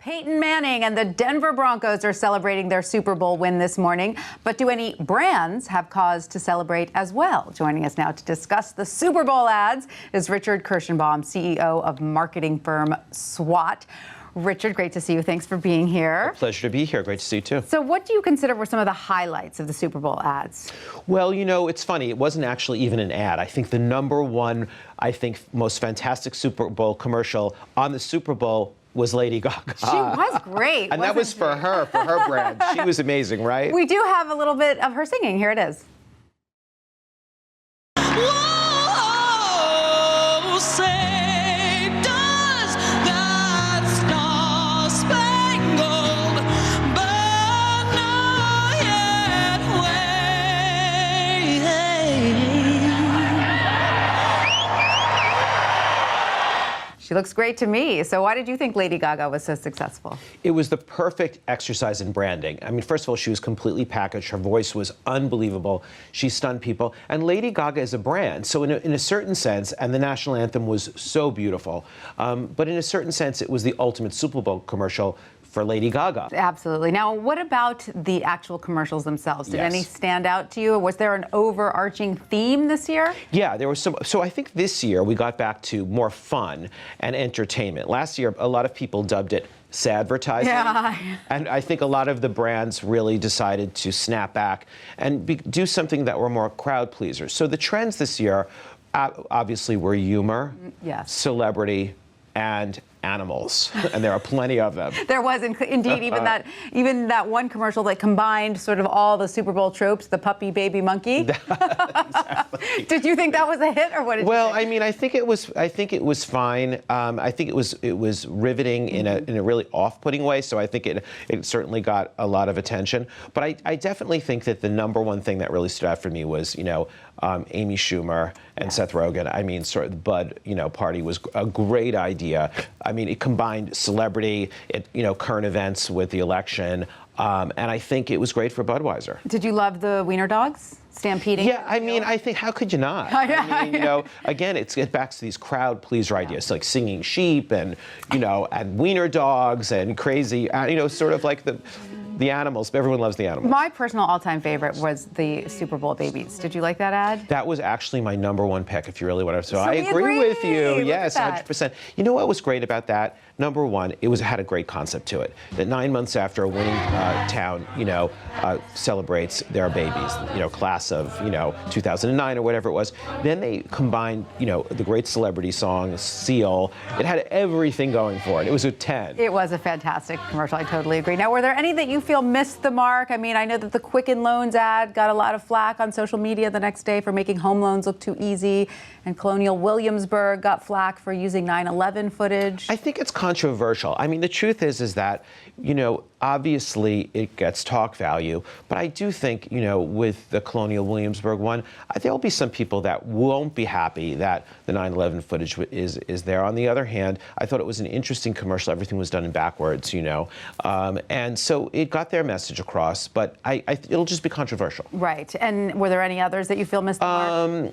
Peyton Manning and the Denver Broncos are celebrating their Super Bowl win this morning. But do any brands have cause to celebrate as well? Joining us now to discuss the Super Bowl ads is Richard Kirshenbaum, CEO of marketing firm SWAT. Richard, great to see you. Thanks for being here. A pleasure to be here. Great to see you, too. So what do you consider were some of the highlights of the Super Bowl ads? Well, you know, it's funny. It wasn't actually even an ad. I think the number one, most fantastic Super Bowl commercial on the Super Bowl was Lady Gaga. She was great. And that was for her brand. She was amazing, right? We do have a little bit of her singing. Here it is. Whoa, say does that star-spangled banner yet wave? She looks great to me. So why did you think Lady Gaga was so successful? It was the perfect exercise in branding. I mean, first of all, she was completely packaged. Her voice was unbelievable. She stunned people. And Lady Gaga is a brand. So in a certain sense, and the national anthem was so beautiful, but in a certain sense, it was the ultimate Super Bowl commercial for Lady Gaga. Absolutely. Now, what about the actual commercials themselves? Did Yes. any stand out to you? Was there an overarching theme this year? Yeah, there was some. So I think this year we got back to more fun and entertainment. Last year, a lot of people dubbed it sadvertising. Yeah. And I think a lot of the brands really decided to snap back and do something that were more crowd pleasers. So the trends this year obviously were humor, Yes. celebrity, and animals, and there are plenty of them. There was indeed even that one commercial that combined sort of all the Super Bowl tropes, the puppy, baby, monkey. Exactly. Did you think that was a hit, or what did you think? I mean, I think it was fine. I think it was riveting in a really off-putting way. So I think it certainly got a lot of attention. But I definitely think that the number one thing that really stood out for me was, Amy Schumer and Seth Rogen. I mean, sort of the Bud, party was a great idea. I mean, it combined celebrity, current events with the election, and I think it was great for Budweiser. Did you love the WEINER dogs stampeding? Yeah, I mean, I think, how could you not? I mean, again, it gets back to these crowd pleaser ideas, like singing sheep and, and wiener dogs and crazy, sort of like the animals. Everyone loves the animals. My personal all-time favorite was the Super Bowl babies. Did you like that ad? That was actually my number one pick, if you really want to. So I we agree with you. Look Yes, at that. 100%. You know what was great about that? Number one, it had a great concept to it. That 9 months after a winning town, celebrates their babies, class of, 2009 or whatever it was. Then they combined, the great celebrity song, Seal. It had everything going for it. It was a 10. It was a fantastic commercial. I totally agree. Now, were there any that you feel missed the mark? I mean, I know that the Quicken Loans ad got a lot of flack on social media the next day for making home loans look too easy, and Colonial Williamsburg got flack for using 9/11 footage. I think it's controversial. I mean, the truth is that, obviously it gets talk value, but I do think, with the Colonial Williamsburg one, there'll be some people that won't be happy that the 9/11 footage is there. On the other hand, I thought it was an interesting commercial. Everything was done in backwards, and so it got their message across, but it'll just be controversial. Right. And were there any others that you feel missed the mark?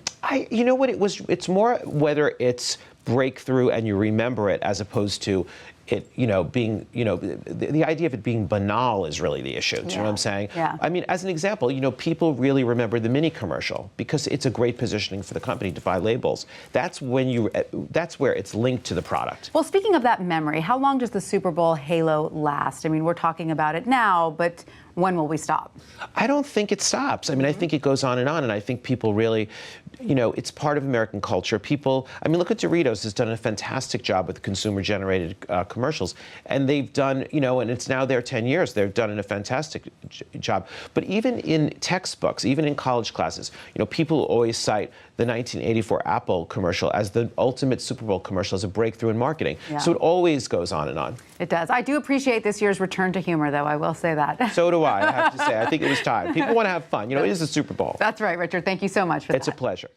You know what, it's more whether it's breakthrough and you remember it as opposed to it, being, the idea of it being banal is really the issue. Do you know what I'm saying? Yeah. I mean, as an example, people really remember the mini commercial because it's a great positioning for the company to buy labels. That's where it's linked to the product. Well, speaking of that memory, how long does the Super Bowl halo last? I mean, we're talking about it now, but when will we stop? I don't think it stops. I mean, I think it goes on, and I think people really, it's part of American culture. People, I mean, look at Doritos has done a fantastic job with consumer-generated commercials, and they've done, and it's now their 10 years. They've done a fantastic job. But even in textbooks, even in college classes, people always cite the 1984 Apple commercial as the ultimate Super Bowl commercial, as a breakthrough in marketing. Yeah. So it always goes on and on. It does. I do appreciate this year's return to humor, though. I will say that. So do I have to say. I think it was time. People want to have fun. It is the Super Bowl. That's right, Richard. Thank you so much for that. It's a pleasure.